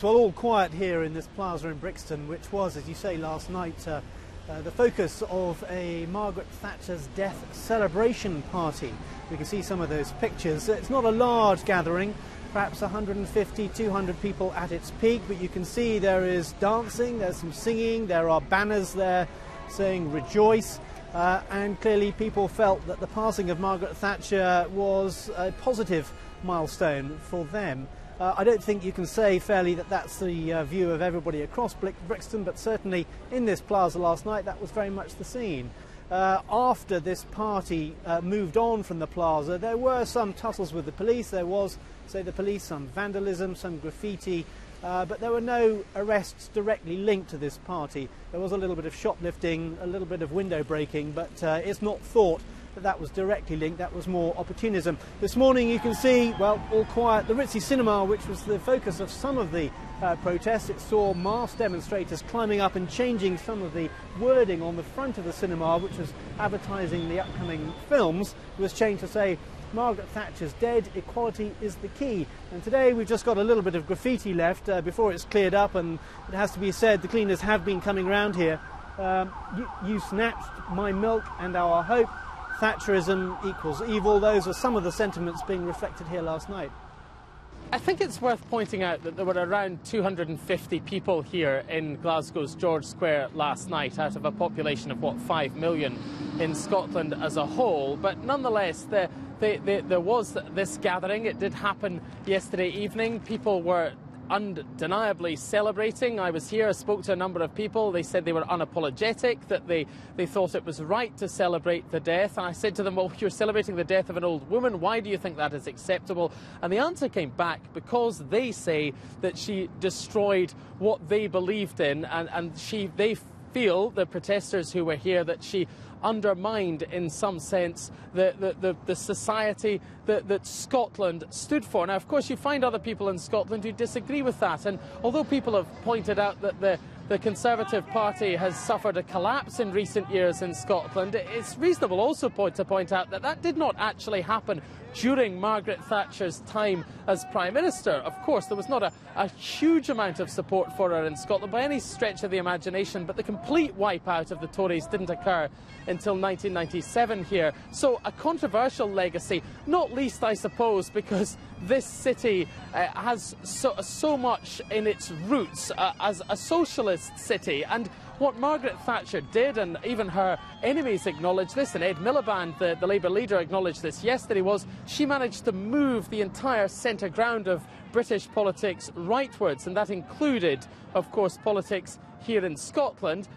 Well, all quiet here in this plaza in Brixton, which was, as you say, last night the focus of a Margaret Thatcher's death celebration party. We can see some of those pictures. It's not a large gathering, perhaps 150, 200 people at its peak, but you can see there is dancing, there's some singing, there are banners there saying rejoice, and clearly people felt that the passing of Margaret Thatcher was a positive milestone for them. I don't think you can say fairly that that's the view of everybody across Brixton, but certainly in this plaza last night that was very much the scene. After this party moved on from the plaza, there were some tussles with the police. There was, say, the police, some vandalism, some graffiti, but there were no arrests directly linked to this party. There was a little bit of shoplifting, a little bit of window breaking, but it's not thought that was directly linked. That was more opportunism. This morning you can see, well, all quiet, the Ritzy Cinema, which was the focus of some of the protests. It saw masked demonstrators climbing up and changing some of the wording on the front of the cinema, which was advertising the upcoming films. It was changed to say, Margaret Thatcher's dead, equality is the key. And today we've just got a little bit of graffiti left before it's cleared up, and it has to be said the cleaners have been coming round here. You snatched my milk and our hope. Thatcherism equals evil. Those are some of the sentiments being reflected here last night. I think it's worth pointing out that there were around 250 people here in Glasgow's George Square last night, out of a population of, what, 5 million in Scotland as a whole. But nonetheless, there was this gathering. It did happen yesterday evening. People were undeniably celebrating. I was here, I spoke to a number of people. They said they were unapologetic, that they thought it was right to celebrate the death. And I said to them, well, you're celebrating the death of an old woman. Why do you think that is acceptable? And the answer came back, because they say that she destroyed what they believed in, and they feel, the protesters who were here, that she undermined in some sense the society that Scotland stood for. Now, of course, you find other people in Scotland who disagree with that, and although people have pointed out that the Conservative Party has suffered a collapse in recent years in Scotland, it's reasonable also to point out that that did not actually happen during Margaret Thatcher's time as Prime Minister. Of course, there was not a huge amount of support for her in Scotland by any stretch of the imagination, but the complete wipeout of the Tories didn't occur until 1997 here. So a controversial legacy, not least, I suppose, because this city has so much in its roots as a socialist city. And what Margaret Thatcher did, and even her enemies acknowledge this, and Ed Miliband, the Labour leader, acknowledged this yesterday, was she managed to move the entire centre ground of British politics rightwards, and that included, of course, politics here in Scotland.